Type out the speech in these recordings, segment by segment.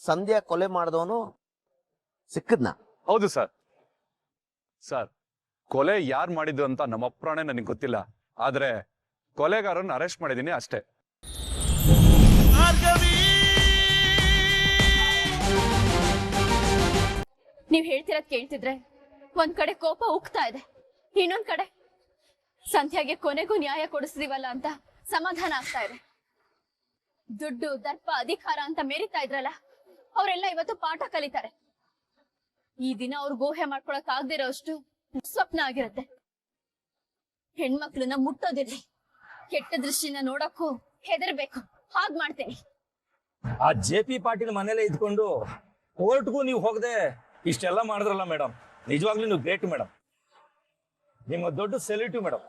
ಸಂಧ್ಯಾ ಕೊಲೆ ಮಾಡಿದವನು ಸಿಕ್ಕದ್ನ? ಹೌದು ಸರ್. ಸರ್, ಕೊಲೆ ಯಾರು ಮಾಡಿದ್ದು ಅಂತ ನಮ್ಮ ಅಪ್ರಾಣೆ ನನಗೆ ಗೊತ್ತಿಲ್ಲ, ಆದ್ರೆ ಕೊಲೆಗಾರನ್ನ ಅರೆಸ್ಟ್ ಮಾಡಿದೀನಿ ಅಷ್ಟೇ. ನೀವ್ ಹೇಳ್ತಿರೋದ್ ಕೇಳ್ತಿದ್ರೆ ಒಂದ್ ಕಡೆ ಕೋಪ ಉಕ್ತಾ ಇದೆ, ಇನ್ನೊಂದ್ ಕಡೆ ಸಂಧ್ಯಾಗೆ ಕೊನೆಗೂ ನ್ಯಾಯ ಕೊಡಿಸ್ತೀವಲ್ಲ ಅಂತ ಸಮಾಧಾನ ಆಗ್ತಾ ಇದೆ. ದುಡ್ಡು, ದರ್ಪ, ಅಧಿಕಾರ ಅಂತ ಮೆರಿತಾ ಇದ್ರಲ್ಲ, ಅವರೆಲ್ಲ ಇವತ್ತು ಪಾಠ ಕಲಿತಾರೆ. ಈ ದಿನ ಅವ್ರು ಊಹೆ ಮಾಡ್ಕೊಳಕ್ ಆಗದಿರೋ ಅಷ್ಟು ಸ್ವಪ್ನ ಆಗಿರುತ್ತೆ. ಹೆಣ್ಮಕ್ಳನ್ನ ಮುಟ್ಟೋದಿರ್ಲಿ, ಕೆಟ್ಟ ದೃಷ್ಟಿನ ನೋಡಕ್ಕೂ ಹೆದರ್ಬೇಕು. ಹಾಗ್ ಮಾಡ್ತೇನೆ. ಆ JP ಪಾಟೀಲ್ ಮನೇಲೆ ಇದ್ಕೊಂಡು ಕೋರ್ಟ್ಗೂ ನೀವು ಹೋಗದೆ ಇಷ್ಟೆಲ್ಲ ಮಾಡಿದ್ರಲ್ಲ ಮೇಡಮ್, ನಿಜವಾಗ್ಲೂ ನೀವು ಗ್ರೇಟ್ ಮೇಡಮ್. ನಿಮ್ಮ ದೊಡ್ಡ ಸೆಲ್ಯೂಟಿವ್ ಮೇಡಮ್.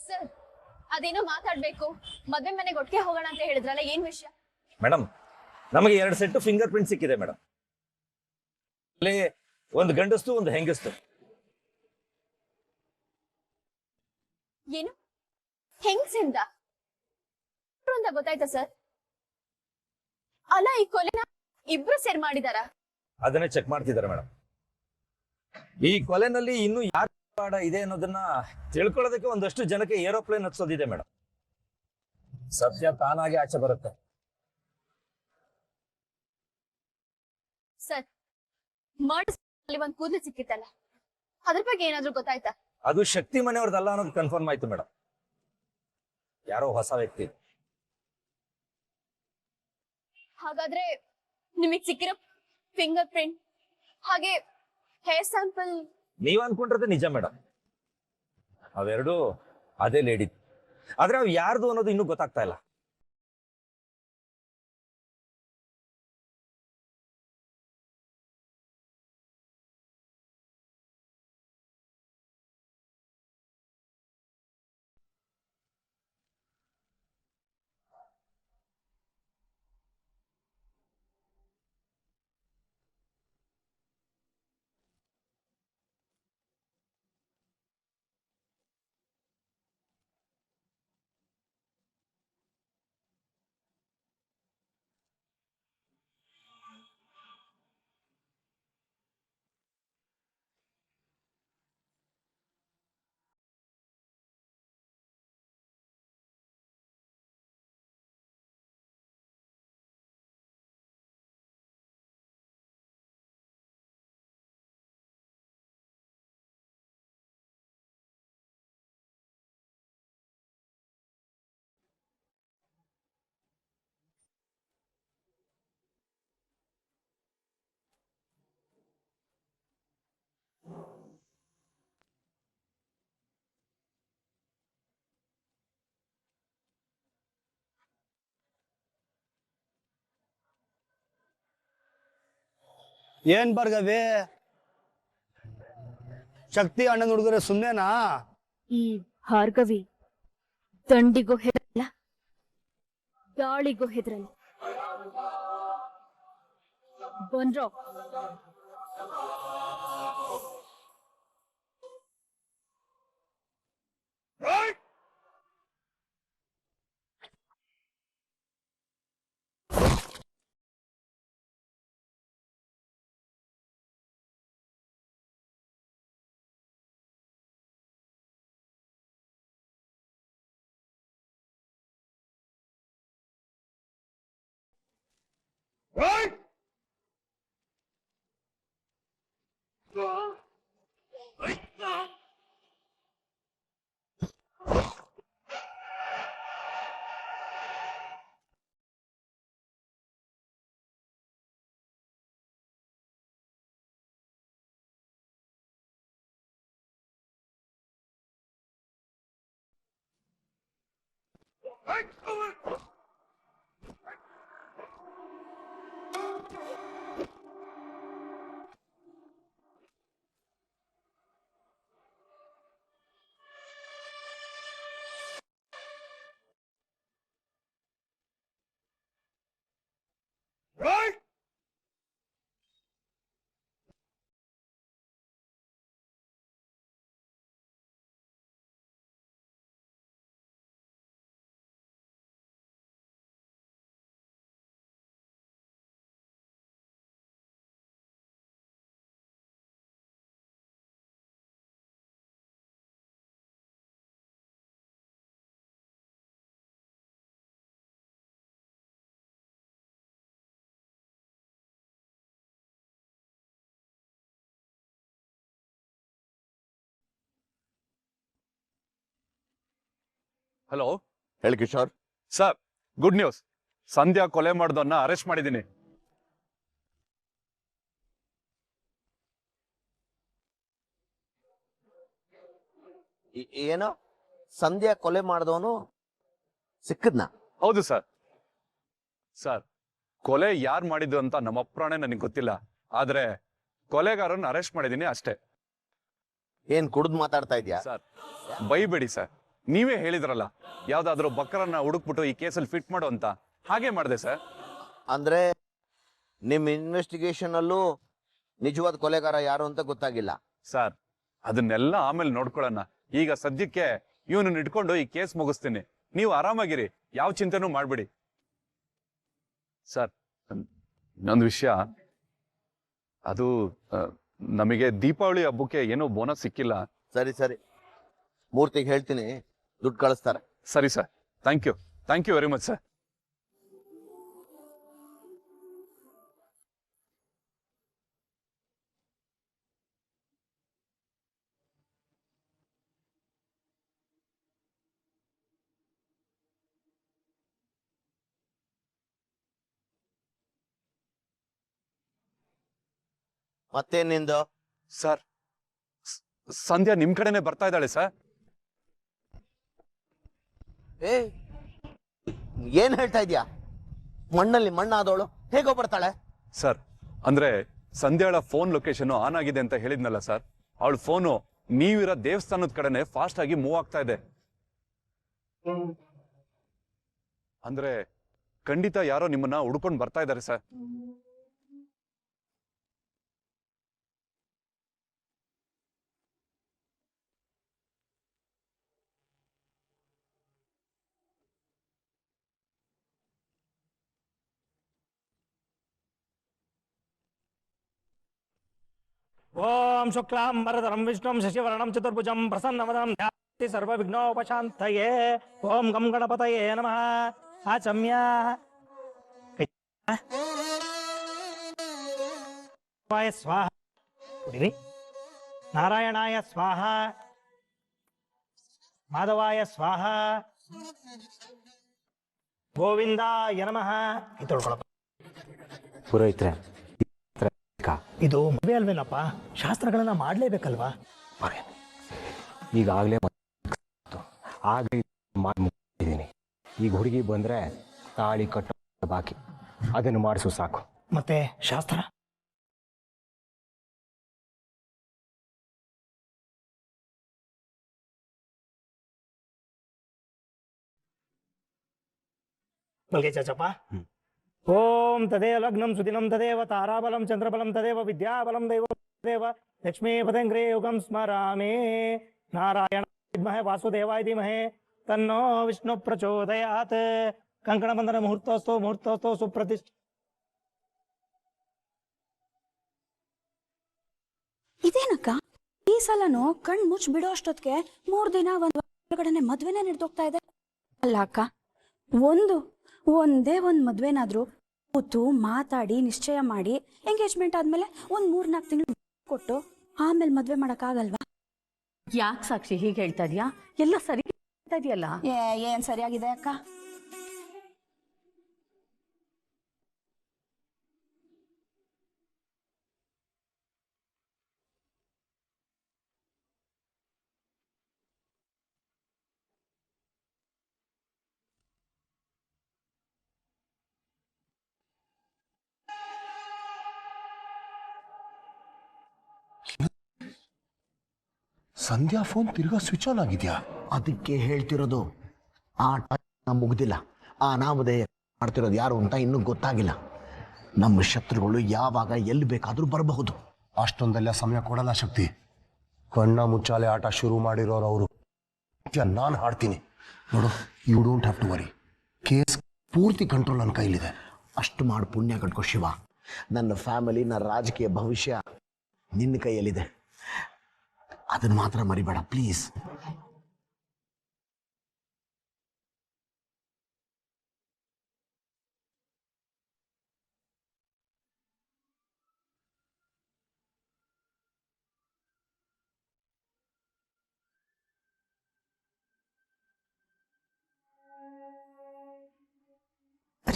ಸರ್, ಅದೇನೋ ಮಾತಾಡ್ಬೇಕು, ಮದ್ವೆ ಮನೆಗೆ ಒಟ್ಟಿಗೆ ಹೋಗೋಣ ಅಂತ ಹೇಳಿದ್ರಲ್ಲ, ಏನ್ ವಿಷಯ? ಮೇಡಮ್, ನಮಗೆ 2 ಸೆಟ್ ಫಿಂಗರ್ ಪ್ರಿಂಟ್ ಸಿಕ್ಕಿದೆ ಮೇಡಮ್. ಅಲ್ಲಿ ಒಂದು ಗಂಡಸ್ತು, ಒಂದು ಹೆಂಗಸ್ತು. ಏನು ಹೆಂಗ್ಸಿಂದ ಅಂತ ಗೊತ್ತಾಯ್ತಾ ಸರ್? ಅಲ್ಲ, ಈ ಕೊಲೆನ ಇಬ್ರು ಸೇರ್ ಮಾಡಿದಾರ? ಅದನ್ನೇ ಚೆಕ್ ಮಾಡ್ತಿದ್ದಾರೆ ಮೇಡಮ್. ಈ ಕೊಲೆನಲ್ಲಿ ಇನ್ನು ಯಾರು ಇದೆ ಅನ್ನೋದನ್ನ ತಿಳ್ಕೊಳ್ಳೋದಕ್ಕೆ ಒಂದಷ್ಟು ಜನಕ್ಕೆ ಏರೋಪ್ಲೇನ್ ಹತ್ಸೋದಿದೆ ಮೇಡಮ್. ಸತ್ಯ ತಾನಾಗೆ ಆಚೆ ಬರುತ್ತೆ. ಸರ್, ಮರ್ಡರ್ ಒಂದ್ ಕೂದಲು ಸಿಕ್ಕಿತ್ತಲ್ಲ, ಅದ್ರ ಬಗ್ಗೆ ಏನಾದ್ರೂ ಗೊತ್ತಾಯ್ತಾ? ಅದು ಶಕ್ತಿ ಮನೆಯವ್ರದಲ್ಲ ಅನ್ನೋದು ಕನ್ಫರ್ಮ್ ಆಯ್ತು ಮೇಡಮ್. ಯಾರೋ ಹೊಸ ವ್ಯಕ್ತಿ. ಹಾಗಾದ್ರೆ ನಿಮಗ್ ಸಿಕ್ಕಿರೋ ಫಿಂಗರ್ ಪ್ರಿಂಟ್ ಹಾಗೆ ಹೇರ್ ಸ್ಯಾಂಪಲ್ ನೀವ್ ಅನ್ಕೊಂಡಿರೋದು ನಿಜ ಮೇಡಮ್. ಅವೆರಡು ಅದೇ ಲೇಡಿ, ಆದ್ರೆ ಅವ್ ಯಾರ್ದು ಅನ್ನೋದು ಇನ್ನೂ ಗೊತ್ತಾಗ್ತಾ ಇಲ್ಲ. ಏನ್ ಬರ್ಗವಿ, ಶಕ್ತಿ ಅಣ್ಣನ ಹುಡುಗರೆ ಸುಮ್ನೆನಾ? ಈ ಭಾರ್ಗವಿ ದಂಡಿಗೂ ಹೆದರಲ್ಲ, ಗಾಳಿಗೂ ಹೆದರಲ್ಲ. ಬಂದ್ರೋ ಹಲೋ ಹೇಳಿ Kishore. Sir, good news. Sandhya ಕೊಲೆ ಮಾಡಿದವನ್ನ ಅರೆಸ್ಟ್ ಮಾಡಿದ್ದೀನಿ. ಏನೋ ಸಂಧ್ಯಾ ಕೊಲೆ ಮಾಡಿದವನು ಸಿಕ್ಕದ್ನ? ಹೌದು ಸರ್. ಸರ್, ಕೊಲೆ ಯಾರು ಮಾಡಿದ್ದು ಅಂತ ನಮ್ಮ ಅಪ್ರಾಣೆ ನನಗೆ ಗೊತ್ತಿಲ್ಲ, ಆದ್ರೆ ಕೊಲೆಗಾರನ್ನ ಅರೆಸ್ಟ್ ಮಾಡಿದ್ದೀನಿ ಅಷ್ಟೇ. ಏನ್ ಕುಡ್ದು ಮಾತಾಡ್ತಾ ಇದ್ಯಾ? ಸರ್, ಬೈಬೇಡಿ ಸರ್. ನೀವೇ ಹೇಳಿದ್ರಲ್ಲ ಯಾವ್ದಾದ್ರು ಬಕ್ರನ್ನ ಹುಡುಕ್ಬಿಟ್ಟು ಈ ಕೇಸಲ್ಲಿ ಫಿಟ್ ಮಾಡು ಅಂತ, ಹಾಗೆ ಮಾಡಿದೆ ಸರ್. ಅಂದ್ರೆ ನಿಮ್ ಇನ್ವೆಸ್ಟಿಗೇಷನ್ ಅಲ್ಲೂ ನಿಜವಾದ ಕೊಲೆಗಾರ ಯಾರು ಅಂತ ಗೊತ್ತಾಗಿಲ್ಲ? ಸರ್, ಅದನ್ನೆಲ್ಲ ಆಮೇಲೆ ನೋಡ್ಕೊಳ್ಳೋಣ. ಈಗ ಸದ್ಯಕ್ಕೆ ಇವನನ್ನ ಇಟ್ಕೊಂಡು ಈ ಕೇಸ್ ಮುಗಿಸ್ತೀನಿ. ನೀವು ಆರಾಮಾಗಿರಿ, ಯಾವ ಚಿಂತೆನೂ ಮಾಡ್ಬಿಡಿ. ಸರ್, ಇನ್ನೊಂದು ವಿಷಯ, ಅದು ನಮಗೆ ದೀಪಾವಳಿ ಹಬ್ಬಕ್ಕೆ ಏನೋ ಬೋನಸ್ ಸಿಕ್ಕಿಲ್ಲ. ಸರಿ ಸರಿ, ಮೂರ್ತಿಗೆ ಹೇಳ್ತೀನಿ, ದುಡ್ಡು ಕಳಿಸ್ತಾರೆ. ಸರಿ sir, thank you very much sir. ಮತ್ತೇನ್ ನಿಂದು? ಸರ್, ಸಂಧ್ಯಾ ನಿಮ್ ಕಡೆನೆ ಬರ್ತಾ ಇದ್ದಾಳೆ ಸರ್. ಏ, ಏನ್ ಹೇಳ್ತಾ ಇದ್ಯಾ? ಮಣ್ಣಲ್ಲಿ ಮಣ್ಣಾದವಳು ಹೇಗೋ ಬರ್ತಾಳೆ? ಸರ್, ಅಂದ್ರೆ ಸಂಧ್ಯಾಳ ಫೋನ್ ಲೊಕೇಶನ್ ಆನ್ ಆಗಿದೆ ಅಂತ ಹೇಳಿದ್ನಲ್ಲ ಸರ್, ಅವಳ ಫೋನು ನೀವಿರೋ ದೇವಸ್ಥಾನದ ಕಡೆನೆ ಫಾಸ್ಟ್ ಆಗಿ ಮೂವ್ ಆಗ್ತಾ ಇದೆ. ಅಂದ್ರೆ ಖಂಡಿತ ಯಾರೋ ನಿಮ್ಮನ್ನ ಹುಡ್ಕೊಂಡು ಬರ್ತಾ ಇದ್ದಾರೆ ಸರ್. ಓಂ ಶುಕ್ಲಾಂ ವರದರಂ ವಿಷ್ಣುಂ ಶಶಿವರ್ಣಂ ಚತುರ್ಭುಜಂ ಪ್ರಸನ್ನವದನಂ ಧ್ಯಾಯೇತ್ ಸರ್ವವಿಘ್ನೋಪಶಾಂತಯೇ. ಓಂ ಗಂ ಗಣಪತಯೇ ನಮಃ. ಆಚಮ್ಯ ಸ್ವಾಹ. ಕುಡಿರಿ. ನಾರಾಯಣಾಯ ಸ್ವಾಹ, ಮಾಧವಾಯ ಸ್ವಾಹ, ಗೋವಿಂದಾಯ ನಮಃ. ಇದು ತೊಳ್ಕೊಳಪ್ಪ. ಪುರೋಹಿತ್ರೆ, ಇದು ಮದುವೆ ಅಲ್ವೇನಪ್ಪ, ಶಾಸ್ತ್ರಗಳನ್ನ ಮಾಡ್ಲೇಬೇಕಲ್ವಾ? ಈಗಾಗಲೇ ಆಗಲಿ ಮಾಡಿದ್ದೀನಿ. ಈಗ ಹುಡುಗಿ ಬಂದರೆ ತಾಳಿ ಕಟ್ಟೋ ಬಾಕಿ, ಅದನ್ನು ಮಾಡಿಸು ಸಾಕು. ಮತ್ತೆ ಶಾಸ್ತ್ರ? ಮಲ್ಗೆ ಚಾಚಪ್ಪ. ಓಂ ತದೇವ ಲಗ್ನಂ ಸುದಿನಂ ತದೇವ ತಾರಾಬಲಂ ಚಂದ್ರಬಲಂ ತದೇವ ವಿದ್ಯಾಬಲಂ ದೈವ ತದೇವ ಲಕ್ಷ್ಮೀ ಪದಂಗ್ರೇ ಯುಗಂ ಸ್ಮರಾಮೇ. ನಾರಾಯಣ ವಿದ್ಮಹೇ ವಾಸುದೇವಾಯ ಧೀಮಹಿ ತನ್ನೋ ವಿಷ್ಣು ಪ್ರಚೋದಯಾತ್. ಕಂಕಣ ಬಂಧನ ಮುಹೂರ್ತೋಸ್ತು ಸುಪ್ರತಿಷ್ಠ. ಇದೇನಕ್ಕ ಈ ಸಲನು ಕಣ್ ಮುಚ್ಚ ಬಿಡೋ ಅಷ್ಟೊತ್ತಿಗೆ 3 ದಿನ ಒಳಗಡೆ ಮದ್ವೆನೇ ನಡೆದೋಗ್ತಾ ಇದೆ. ಅಲ್ಲ ಅಕ್ಕ, ಒಂದೇ ಒಂದ್ ಮದ್ವೆನಾದ್ರೂ ಕೂತು ಮಾತಾಡಿ ನಿಶ್ಚಯ ಮಾಡಿ ಎಂಗೇಜ್ಮೆಂಟ್ ಆದ್ಮೇಲೆ 3-4 ತಿಂಗಳು ಕೊಟ್ಟು ಆಮೇಲೆ ಮದ್ವೆ ಮಾಡಕ್ ಆಗಲ್ವಾ? ಯಾಕೆ ಸಾಕ್ಷಿ ಹೀಗೆ ಹೇಳ್ತಾ ಇದೀಯಾ? ಎಲ್ಲ ಸರಿ ಹೇಳ್ತಾ ಇದೆಯಲ್ಲ. ಏನ್ ಸರಿಯಾಗಿದೆ ಅಕ್ಕ? ಸಂಧ್ಯಾ ಫೋನ್ ತಿರ್ಗಾ ಸ್ವಿಚ್ ಆನ್ ಆಗಿದ್ಯಾ? ಅದಕ್ಕೆ ಹೇಳ್ತಿರೋದು, ಆ ಮುಗ್ದಿಲ್ಲ. ಆ ಅನಾಮಧೇಯ ಮಾಡ್ತಿರೋದು ಯಾರು ಅಂತ ಇನ್ನೂ ಗೊತ್ತಾಗಿಲ್ಲ. ನಮ್ಮ ಶತ್ರುಗಳು ಯಾವಾಗ ಎಲ್ಲಿ ಬೇಕಾದ್ರೂ ಬರಬಹುದು. ಅಷ್ಟೊಂದೆಲ್ಲ ಸಮಯ ಕೊಡಲ್ಲ ಶಕ್ತಿ. ಕಣ್ಣ ಮುಚ್ಚಾಲೆ ಆಟ ಶುರು ಮಾಡಿರೋರು ಅವರು. ನಾನು ಹಾಡ್ತೀನಿ ನೋಡು. You don't have to worry. Case ಪೂರ್ತಿ ಕಂಟ್ರೋಲ್ ನನ್ನ ಕೈಲಿದೆ. ಅಷ್ಟು ಮಾಡಿ ಪುಣ್ಯ ಕಟ್ಕೋ ಶಿವ. ನನ್ನ ಫ್ಯಾಮಿಲಿ, ನನ್ನ ರಾಜಕೀಯ ಭವಿಷ್ಯ ನಿನ್ನ ಕೈಯಲ್ಲಿದೆ. ಅದನ್ನು ಮಾತ್ರ ಮರಿಬೇಡ ಪ್ಲೀಸ್.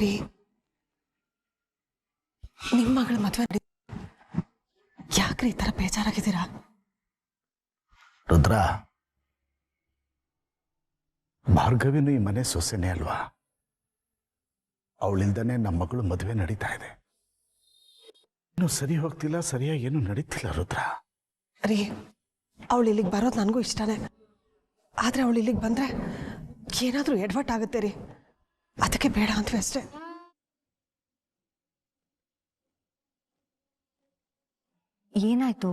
ರೀ ನಿಮ್ಮ ಮಗಳ ಮದುವೆ ಯಾಕ್ರಿ ಈ ಥರ ಬೇಜಾರಾಗಿದ್ದೀರಾ? ರುದ್ರ, ಭಾರ್ಗವಿನೂ ಈ ಮನೆ ಸೊಸೆನೇ ಅಲ್ವಾ? ಅವಳಿಲ್ದನೆ ನಮ್ಮ ಮಗಳು ಮದುವೆ ನಡೀತಾ ಇದೆ. ಇನ್ನು ಸರಿ ಹೋಗ್ತಿಲ್ಲ, ಸರಿಯಾಗಿ ಏನು ನಡೀತಿಲ್ಲ ರುದ್ರ. ರೀ ಅವಳು ಇಲ್ಲಿಗೆ ಬರೋದು ನನಗೂ ಇಷ್ಟನೇ. ಆದರೆ ಅವಳು ಇಲ್ಲಿಗೆ ಬಂದರೆ ಏನಾದರೂ ಎಡ್ವರ್ಟ್ ಆಗುತ್ತೆ ರೀ, ಅದಕ್ಕೆ ಬೇಡ ಅಂತೀವಿ ಅಷ್ಟೇ. ಏನಾಯ್ತು?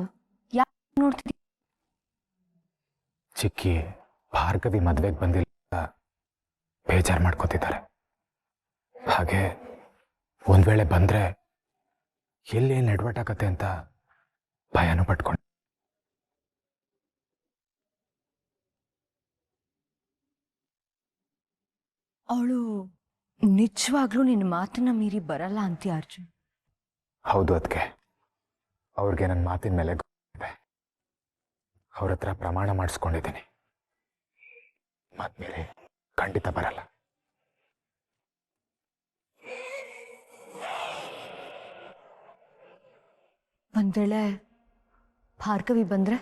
ಯಾಕೆ ನೋಡ್ತಿದ್ದಿ? ಚಿಕ್ಕಿ ಭಾರ್ಗವಿ ಮದ್ವೆಗೆ ಬಂದಿಲ್ಲ, ಬೇಜಾರು ಮಾಡ್ಕೋತಿದ್ದಾರೆ. ಹಾಗೆ ಒಂದ್ ವೇಳೆ ಬಂದ್ರೆ ಎಲ್ಲೇನು ಎಡ್ವರ್ಟ್ ಆಗತ್ತೆ ಅಂತ ಭಯನೂ ಪಟ್ಕೊಂಡು. ಅವಳು ನಿಜವಾಗ್ಲೂ ನಿನ್ನ ಮಾತನ್ನ ಮೀರಿ ಬರಲ್ಲ ಅಂತೀಯ ಅರ್ಜುನ್? ಹೌದು, ಅದಕ್ಕೆ ಅವ್ರಿಗೆ ನನ್ನ ಮಾತಿನ ಮೇಲೆ ಗೊತ್ತಿದೆ. ಅವ್ರ ಹತ್ರ ಪ್ರಮಾಣ ಮಾಡಿಸ್ಕೊಂಡಿದ್ದೀನಿ, ಮತ್ಮೇಲೆ ಖಂಡಿತ ಬರಲ್ಲ. ಒಂದ್ ವೇಳೆ ಭಾರ್ಗವಿ ಬಂದ್ರೆ